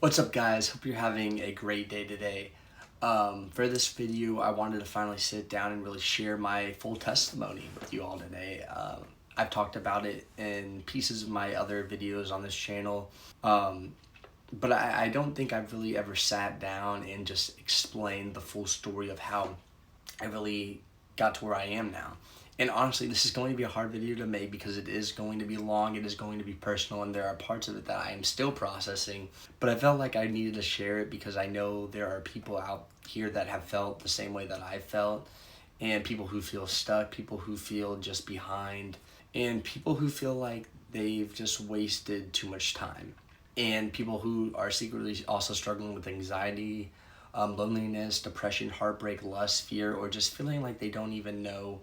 What's up, guys? Hope you're having a great day today. For this video, I wanted to finally sit down and really share my full testimony with you all today. I've talked about it in pieces of my other videos on this channel, um, but I don't think I've really ever sat down and just explained the full story of how I really got to where I am now. And honestly, this is going to be a hard video to make because it is going to be long, it is going to be personal, and there are parts of it that I am still processing. But I felt like I needed to share it because I know there are people out here that have felt the same way that I felt, and people who feel stuck, people who feel just behind, and people who feel like they've just wasted too much time, and people who are secretly also struggling with anxiety, loneliness, depression, heartbreak, lust, fear, or just feeling like they don't even know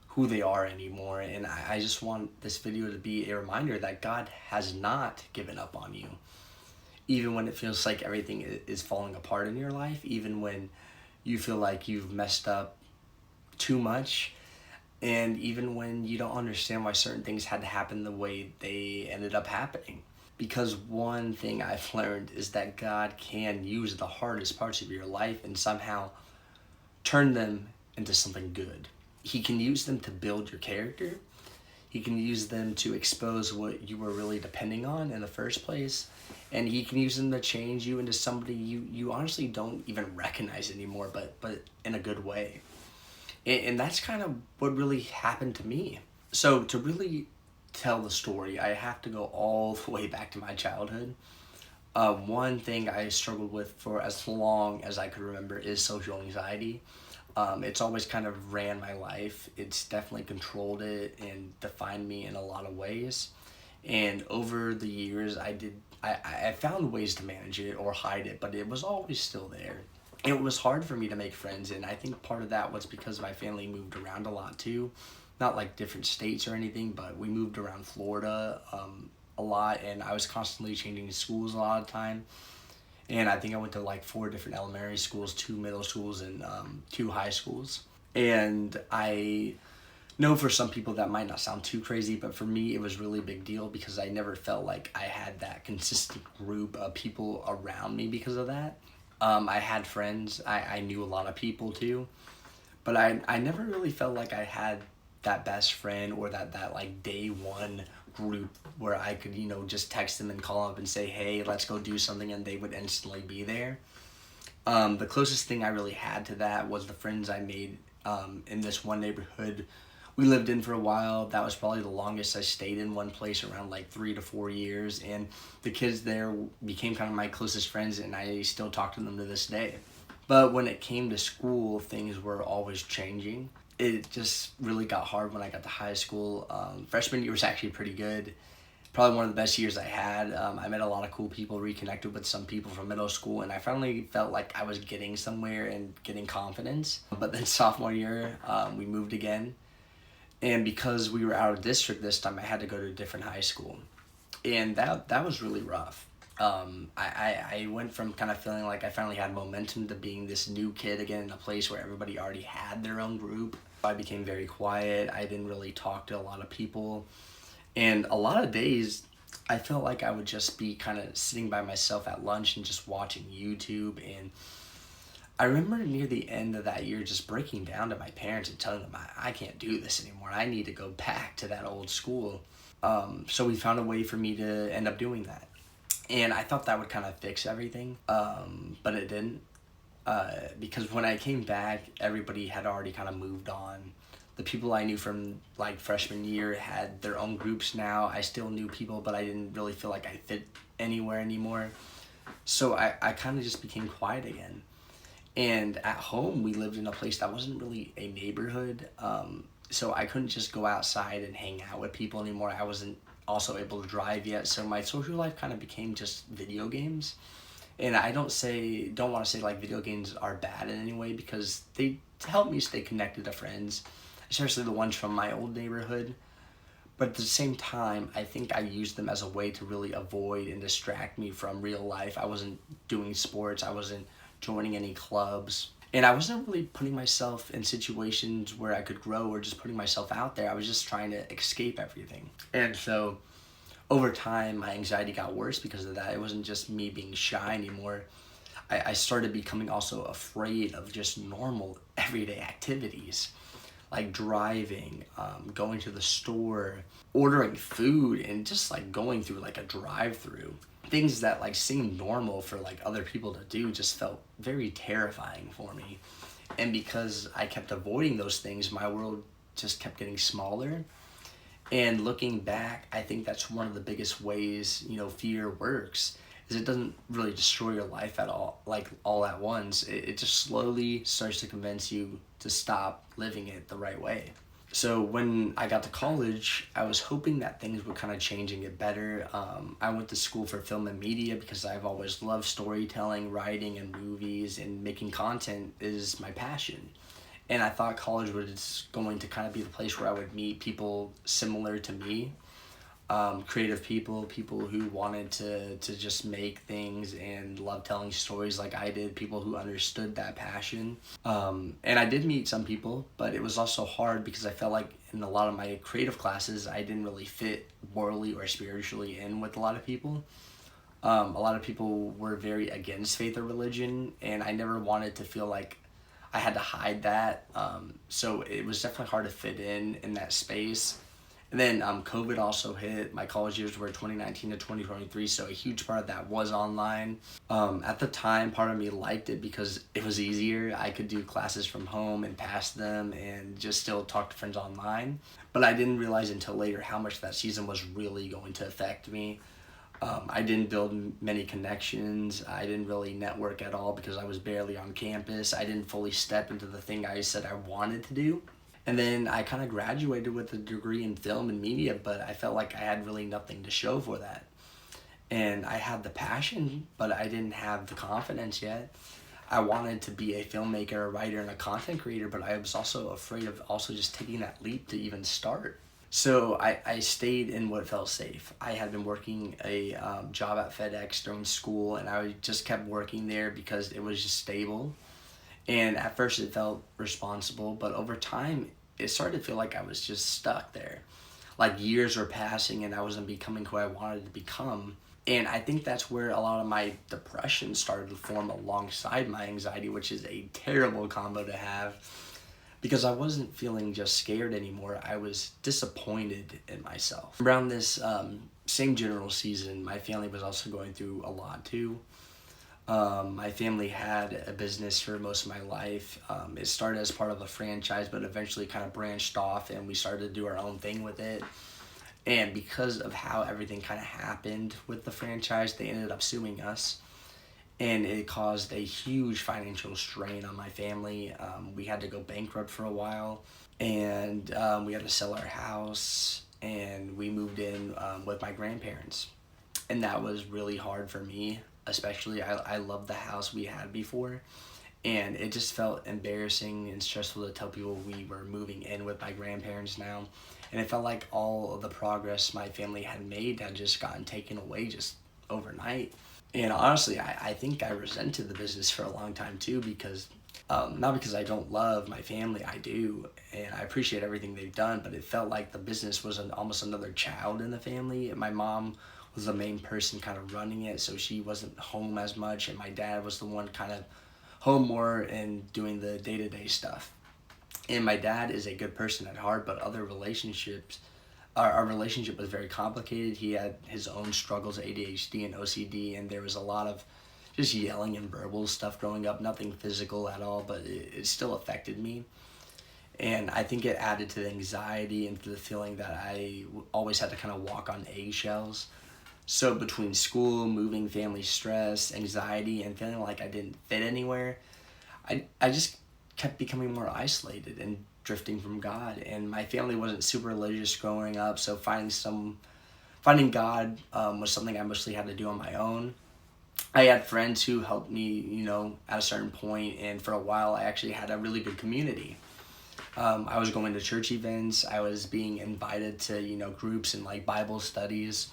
who they are anymore. And I just want this video to be a reminder that God has not given up on you. Even when it feels like everything is falling apart in your life, even when you feel like you've messed up too much, and even when you don't understand why certain things had to happen the way they ended up happening. Because one thing I've learned is that God can use the hardest parts of your life and somehow turn them into something good. He can use them to build your character. He can use them to expose what you were really depending on in the first place. And he can use them to change you into somebody you honestly don't even recognize anymore, but in a good way. And that's kind of what really happened to me. So to really tell the story, I have to go all the way back to my childhood. One thing I struggled with for as long as I could remember is social anxiety. It's always kind of ran my life. It's definitely controlled it and defined me in a lot of ways. And over the years, I found ways to manage it or hide it, but it was always still there. It was hard for me to make friends, and I think part of that was because my family moved around a lot too. Not like different states or anything, but we moved around Florida a lot, and I was constantly changing schools a lot of time. And I think I went to like four different elementary schools, two middle schools, and two high schools. And I know for some people that might not sound too crazy, but for me it was really a big deal because I never felt like I had that consistent group of people around me because of that. I had friends, I knew a lot of people too, but I never really felt like I had that best friend or that like day one group where I could, just text them and call up and say, hey, let's go do something, and they would instantly be there. The closest thing I really had to that was the friends I made in this one neighborhood we lived in for a while. That was probably the longest I stayed in one place, around like 3 to 4 years. And the kids there became kind of my closest friends, and I still talk to them to this day. But when it came to school, things were always changing. It just really got hard when I got to high school. Freshman year was actually pretty good. Probably one of the best years I had. I met a lot of cool people, reconnected with some people from middle school, and I finally felt like I was getting somewhere and getting confidence. But then sophomore year, we moved again. And because we were out of district this time, I had to go to a different high school. And that was really rough. I went from kind of feeling like I finally had momentum to being this new kid again in a place where everybody already had their own group. I became very quiet. I didn't really talk to a lot of people. And a lot of days, I felt like I would just be kind of sitting by myself at lunch and just watching YouTube. And I remember near the end of that year just breaking down to my parents and telling them I can't do this anymore. I need to go back to that old school. So we found a way for me to end up doing that. And I thought that would kind of fix everything, but it didn't. Because when I came back, everybody had already kind of moved on. The people I knew from like freshman year had their own groups now. I still knew people, but I didn't really feel like I fit anywhere anymore. So I kind of just became quiet again. And at home, we lived in a place that wasn't really a neighborhood. So I couldn't just go outside and hang out with people anymore. I wasn't also able to drive yet. So my social life kind of became just video games. And I don't want to say like video games are bad in any way, because they help me stay connected to friends, especially the ones from my old neighborhood. But at the same time, I think I used them as a way to really avoid and distract me from real life. I wasn't doing sports. I wasn't joining any clubs. And I wasn't really putting myself in situations where I could grow or just putting myself out there. I was just trying to escape everything. And so Over time, my anxiety got worse because of that. It wasn't just me being shy anymore. I started becoming also afraid of just normal everyday activities like driving, going to the store, ordering food, and just like going through like a drive-through. Things that like seemed normal for like other people to do just felt very terrifying for me. And because I kept avoiding those things, my world just kept getting smaller. And looking back, I think that's one of the biggest ways, fear works. Is it doesn't really destroy your life at all, like all at once. It just slowly starts to convince you to stop living it the right way. So when I got to college, I was hoping that things would kind of change and get better. I went to school for film and media because I've always loved storytelling, writing, and movies, and making content is my passion. And I thought college was going to kind of be the place where I would meet people similar to me, creative people who wanted to just make things and love telling stories like I did, people who understood that passion. And I did meet some people, but it was also hard because I felt like in a lot of my creative classes, I didn't really fit morally or spiritually in with a lot of people. A lot of people were very against faith or religion, and I never wanted to feel like I had to hide that. So it was definitely hard to fit in that space. And then COVID also hit. My college years were 2019 to 2023, so a huge part of that was online. At the time, part of me liked it because it was easier. I could do classes from home and pass them and just still talk to friends online. But I didn't realize until later how much that season was really going to affect me. I didn't build many connections. I didn't really network at all because I was barely on campus. I didn't fully step into the thing I said I wanted to do. And then I kind of graduated with a degree in film and media, but I felt like I had really nothing to show for that. And I had the passion, but I didn't have the confidence yet. I wanted to be a filmmaker, a writer, and a content creator, but I was also afraid of also just taking that leap to even start. So I stayed in what felt safe. I had been working a job at FedEx during school, and I just kept working there because it was just stable. And at first it felt responsible, but over time it started to feel like I was just stuck there. Like years were passing and I wasn't becoming who I wanted to become. And I think that's where a lot of my depression started to form alongside my anxiety, which is a terrible combo to have because I wasn't feeling just scared anymore. I was disappointed in myself. Around this same general season, my family was also going through a lot too. My family had a business for most of my life. It started as part of a franchise, but eventually kind of branched off and we started to do our own thing with it. And because of how everything kind of happened with the franchise, they ended up suing us. And it caused a huge financial strain on my family. We had to go bankrupt for a while, and we had to sell our house, and we moved in with my grandparents. And that was really hard for me, especially. I loved the house we had before, and it just felt embarrassing and stressful to tell people we were moving in with my grandparents now. And it felt like all of the progress my family had made had just gotten taken away just overnight. And honestly, I think I resented the business for a long time too because not because I don't love my family, I do, and I appreciate everything they've done, but it felt like the business was almost another child in the family. My mom was the main person kind of running it, so she wasn't home as much, and my dad was the one kind of home more and doing the day-to-day stuff. And my dad is a good person at heart, but other relationships, our relationship was very complicated. He had his own struggles, ADHD and OCD, and there was a lot of just yelling and verbal stuff growing up, nothing physical at all, but it still affected me. And I think it added to the anxiety and to the feeling that I always had to kind of walk on eggshells. So between school, moving, family stress, anxiety, and feeling like I didn't fit anywhere, I just kept becoming more isolated and drifting from God. And my family wasn't super religious growing up, so finding God was something I mostly had to do on my own. I had friends who helped me, at a certain point, and for a while I actually had a really good community. I was going to church events, I was being invited to, groups and like Bible studies,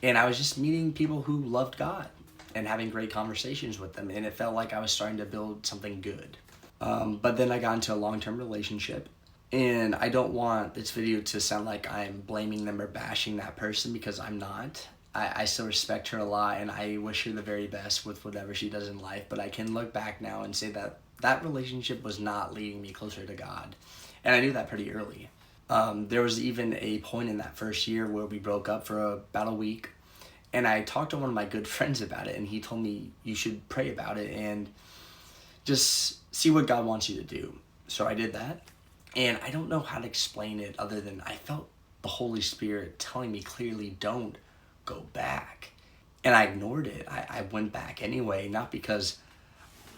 and I was just meeting people who loved God and having great conversations with them, and it felt like I was starting to build something good. But then I got into a long-term relationship, And I don't want this video to sound like I'm blaming them or bashing that person, because I'm not. I still respect her a lot, and I wish her the very best with whatever she does in life. But I can look back now and say that that relationship was not leading me closer to God. And I knew that pretty early. There was even a point in that first year where we broke up for about a week. And I talked to one of my good friends about it, and he told me, you should pray about it and just see what God wants you to do. So I did that. And I don't know how to explain it other than I felt the Holy Spirit telling me clearly, don't go back. And I ignored it. I went back anyway, not because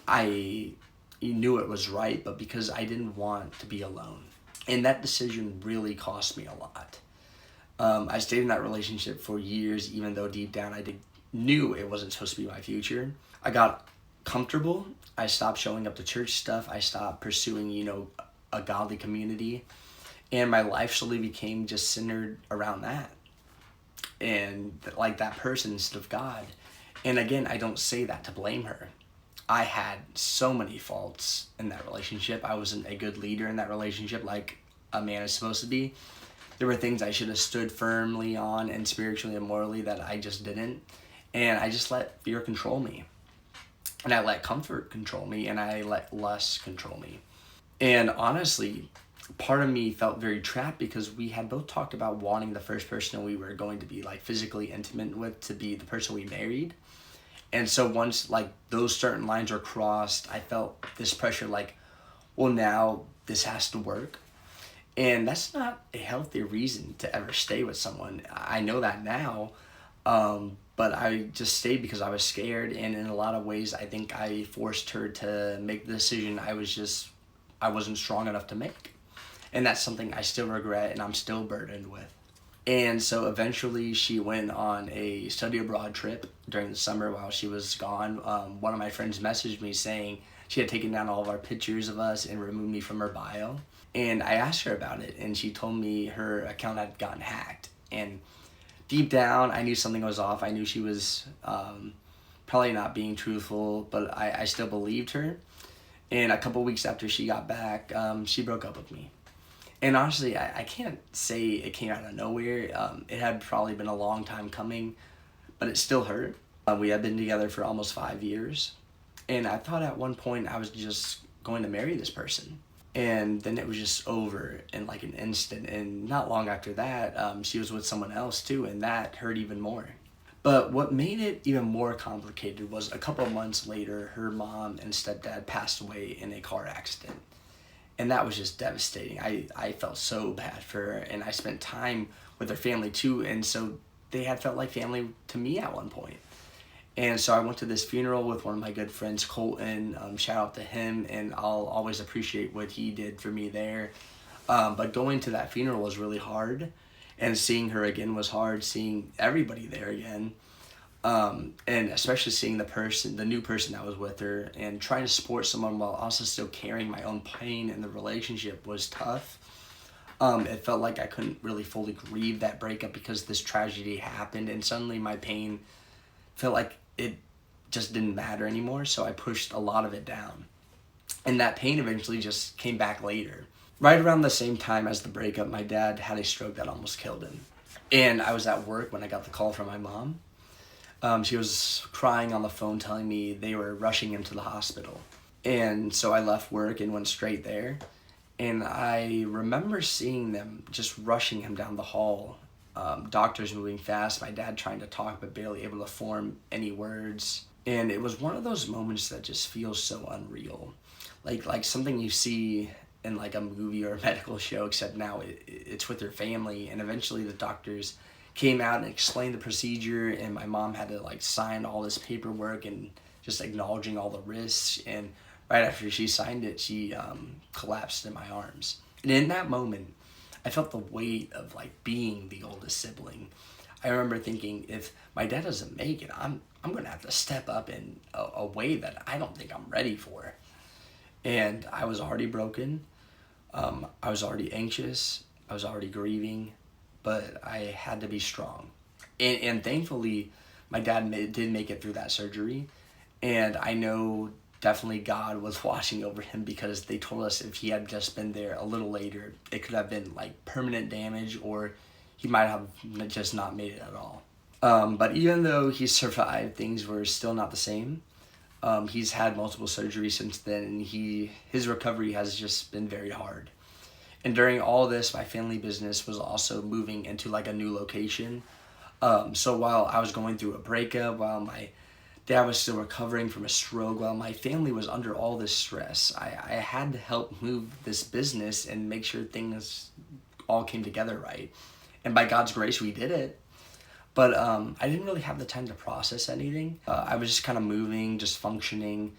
I knew it was right, but because I didn't want to be alone. And that decision really cost me a lot. I stayed in that relationship for years, even though deep down knew it wasn't supposed to be my future. I got comfortable. I stopped showing up to church stuff. I stopped pursuing, a godly community. And my life slowly became just centered around that. And like that person instead of God. And again, I don't say that to blame her. I had so many faults in that relationship. I wasn't a good leader in that relationship like a man is supposed to be. There were things I should have stood firmly on and spiritually and morally that I just didn't. And I just let fear control me. And I let comfort control me, and I let lust control me. And honestly, part of me felt very trapped because we had both talked about wanting the first person we were going to be like physically intimate with to be the person we married. And so once like those certain lines were crossed, I felt this pressure like, well, now this has to work. And that's not a healthy reason to ever stay with someone. I know that now, but I just stayed because I was scared. And in a lot of ways, I think I forced her to make the decision I wasn't strong enough to make. And that's something I still regret and I'm still burdened with. And so eventually she went on a study abroad trip during the summer while she was gone. One of my friends messaged me saying she had taken down all of our pictures of us and removed me from her bio. And I asked her about it, and she told me her account had gotten hacked. And deep down, I knew something was off. I knew she was probably not being truthful, but I still believed her. And a couple weeks after she got back, she broke up with me. And honestly, I can't say it came out of nowhere. It had probably been a long time coming, but it still hurt. We had been together for almost 5 years. And I thought at one point I was just going to marry this person. And then it was just over in like an instant. And not long after that, she was with someone else too, and that hurt even more. But what made it even more complicated was a couple of months later, her mom and stepdad passed away in a car accident. And that was just devastating. I felt so bad for her, and I spent time with her family too, and so they had felt like family to me at one point. And so I went to this funeral with one of my good friends, Colton. Shout out to him, and I'll always appreciate what he did for me there. But going to that funeral was really hard, and seeing her again was hard, seeing everybody there again. And especially seeing the new person that was with her, and trying to support someone while also still carrying my own pain in the relationship was tough. It felt like I couldn't really fully grieve that breakup because this tragedy happened, and suddenly my pain felt like it just didn't matter anymore, so I pushed a lot of it down. And that pain eventually just came back later. Right around the same time as the breakup, my dad had a stroke that almost killed him. And I was at work when I got the call from my mom. She was crying on the phone telling me they were rushing him to the hospital. And so I left work and went straight there. And I remember seeing them just rushing him down the hall. Doctors moving fast, my dad trying to talk but barely able to form any words. And it was one of those moments that just feels so unreal. Like something you see in like a movie or a medical show, except now it's with your family. And eventually the doctors came out and explained the procedure, and my mom had to like sign all this paperwork and just acknowledging all the risks. And right after she signed it, she collapsed in my arms. And in that moment, I felt the weight of like being the oldest sibling. I remember thinking, if my dad doesn't make it, I'm gonna have to step up in a way that I don't think I'm ready for. And I was already broken. I was already anxious. I was already grieving, but I had to be strong. And thankfully, my dad did make it through that surgery. And I know definitely God was watching over him, because they told us if he had just been there a little later, it could have been like permanent damage, or he might have just not made it at all. But even though he survived, things were still not the same. He's had multiple surgeries since then, and his recovery has just been very hard. And during all this, my family business was also moving into like a new location. So while I was going through a breakup, while my dad was still recovering from a stroke, while my family was under all this stress, I had to help move this business and make sure things all came together right. And by God's grace, we did it. But I didn't really have the time to process anything. I was just kind of moving, just functioning,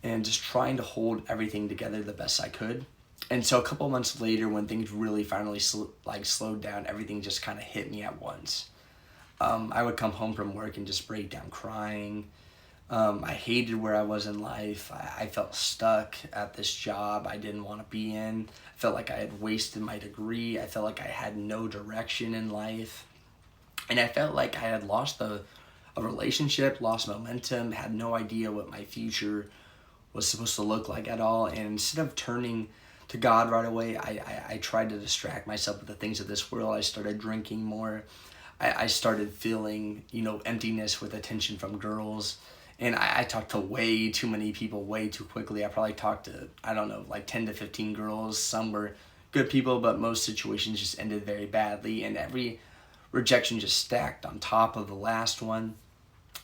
and just trying to hold everything together the best I could. And so a couple months later, when things really finally slowed down, everything just kind of hit me at once. I would come home from work and just break down crying. I hated where I was in life. I felt stuck at this job I didn't want to be in. I felt like I had wasted my degree. I felt like I had no direction in life. And I felt like I had lost a relationship, lost momentum, had no idea what my future was supposed to look like at all. And instead of turning to God right away, I tried to distract myself with the things of this world. I started drinking more. I started feeling, emptiness with attention from girls. And I talked to way too many people way too quickly. I probably talked to, like 10 to 15 girls. Some were good people, but most situations just ended very badly. And every rejection just stacked on top of the last one.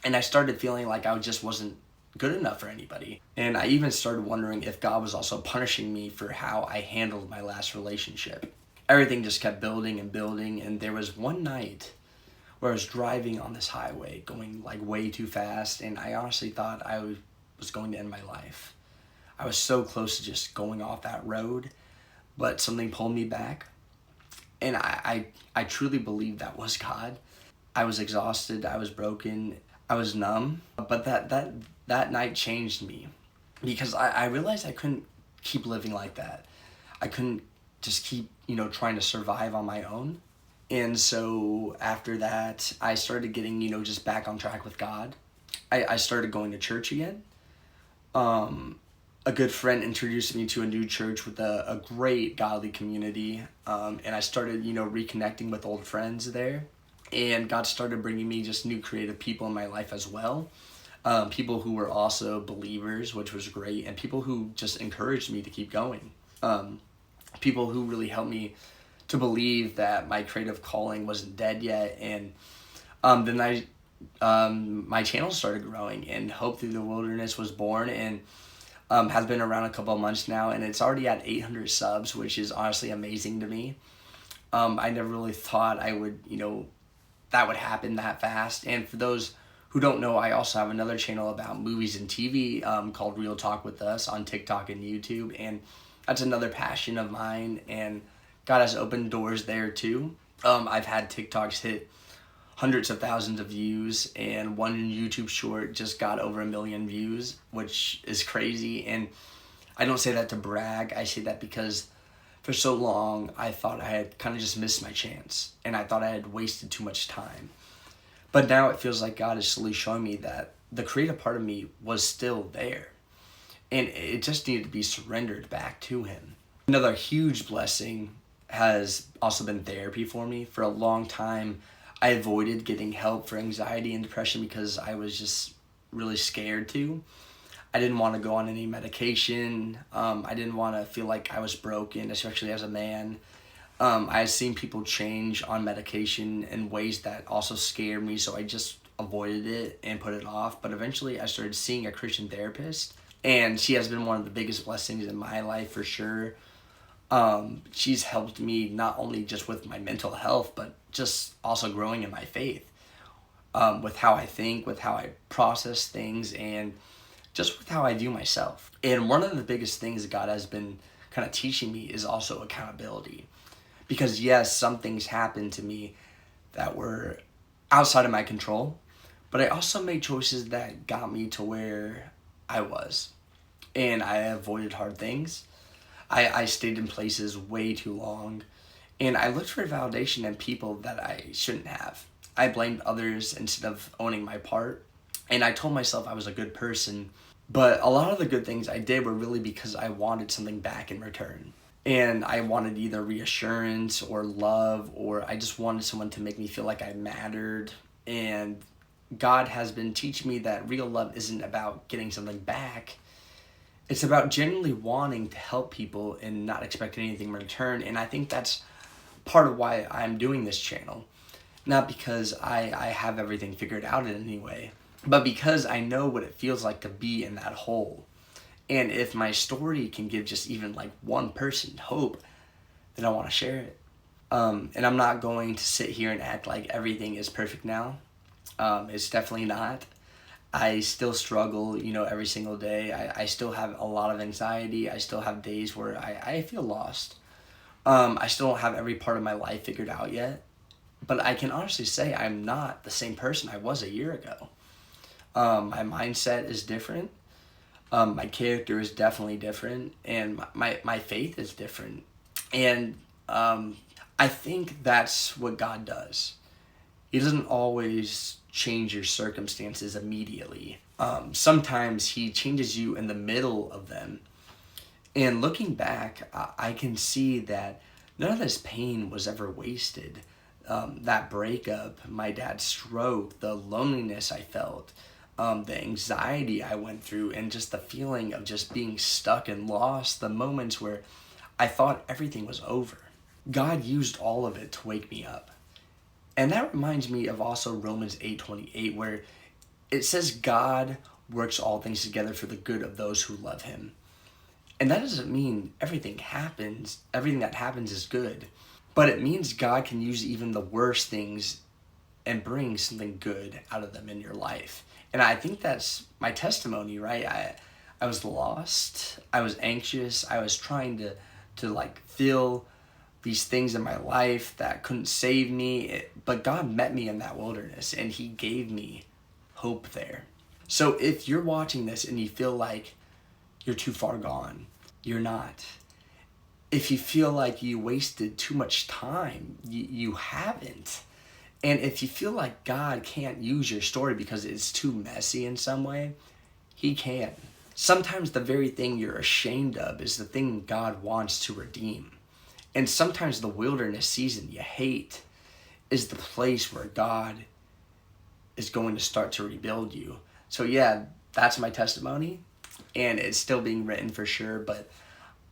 And I started feeling like I just wasn't good enough for anybody. And I even started wondering if God was also punishing me for how I handled my last relationship. Everything just kept building and building. And there was one night where I was driving on this highway going like way too fast. And I honestly thought I was going to end my life. I was so close to just going off that road, but something pulled me back. And I truly believe that was God. I was exhausted, I was broken, I was numb. But that night changed me, because I realized I couldn't keep living like that. I couldn't just keep, trying to survive on my own. And so after that, I started getting, just back on track with God. I started going to church again. A good friend introduced me to a new church with a great godly community. And I started, reconnecting with old friends there. And God started bringing me just new creative people in my life as well. People who were also believers, which was great. And people who just encouraged me to keep going. People who really helped me to believe that my creative calling wasn't dead yet. And then my channel started growing, and Hope Through the Wilderness was born, and has been around a couple of months now, and it's already at 800 subs, which is honestly amazing to me. I never really thought I would, that would happen that fast. And for those who don't know, I also have another channel about movies and TV called Real Talk With Us on TikTok and YouTube, and that's another passion of mine, and God has opened doors there too. I've had TikToks hit hundreds of thousands of views, and one YouTube short just got over 1 million views, which is crazy. And I don't say that to brag. I say that because for so long I thought I had kind of just missed my chance, and I thought I had wasted too much time. But now it feels like God is slowly showing me that the creative part of me was still there, and it just needed to be surrendered back to Him. Another huge blessing has also been therapy for me. For a long time, I avoided getting help for anxiety and depression because I was just really scared to. I didn't want to go on any medication. I didn't want to feel like I was broken, especially as a man. I had seen people change on medication in ways that also scared me, so I just avoided it and put it off. But eventually I started seeing a Christian therapist, and she has been one of the biggest blessings in my life for sure. She's helped me not only just with my mental health, but just also growing in my faith, with how I think, with how I process things, and just with how I view myself. And one of the biggest things God has been kind of teaching me is also accountability. Because yes, some things happened to me that were outside of my control, but I also made choices that got me to where I was. And I avoided hard things. I stayed in places way too long, and I looked for validation in people that I shouldn't have. I blamed others instead of owning my part, and I told myself I was a good person, But a lot of the good things I did were really because I wanted something back in return. And I wanted either reassurance or love, or I just wanted someone to make me feel like I mattered. And God has been teaching me that real love isn't about getting something back. It's about genuinely wanting to help people and not expecting anything in return. And I think that's part of why I'm doing this channel. Not because I have everything figured out in any way, but because I know what it feels like to be in that hole. And if my story can give just even like one person hope, then I want to share it. And I'm not going to sit here and act like everything is perfect now. It's definitely not. I still struggle, every single day. I still have a lot of anxiety. I still have days where I feel lost. I still don't have every part of my life figured out yet. But I can honestly say I'm not the same person I was a year ago. My mindset is different. My character is definitely different. And my faith is different. And I think that's what God does. He doesn't always change your circumstances immediately. Sometimes he changes you in the middle of them. And looking back, I can see that none of this pain was ever wasted. That breakup, my dad's stroke, the loneliness I felt, the anxiety I went through, and just the feeling of just being stuck and lost, the moments where I thought everything was over. God used all of it to wake me up. And that reminds me of also Romans 8:28, where it says God works all things together for the good of those who love him. And that doesn't mean everything that happens is good. But it means God can use even the worst things and bring something good out of them in your life. And I think that's my testimony, right? I was lost. I was anxious. I was trying to like feel these things in my life that couldn't save me. But God met me in that wilderness and he gave me hope there. So if you're watching this and you feel like you're too far gone, you're not. If you feel like you wasted too much time, you haven't. And if you feel like God can't use your story because it's too messy in some way, he can. Sometimes the very thing you're ashamed of is the thing God wants to redeem. And sometimes the wilderness season you hate is the place where God is going to start to rebuild you. So yeah, that's my testimony. And it's still being written for sure, but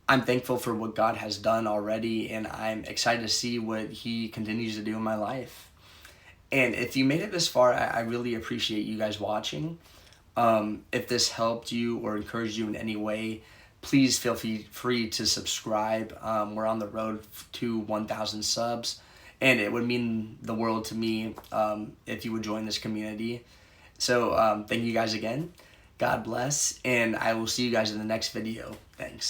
I'm thankful for what God has done already, and I'm excited to see what he continues to do in my life. And if you made it this far, I really appreciate you guys watching. If this helped you or encouraged you in any way, please feel free to subscribe. We're on the road to 1,000 subs, and it would mean the world to me if you would join this community. So thank you guys again. God bless, and I will see you guys in the next video. Thanks.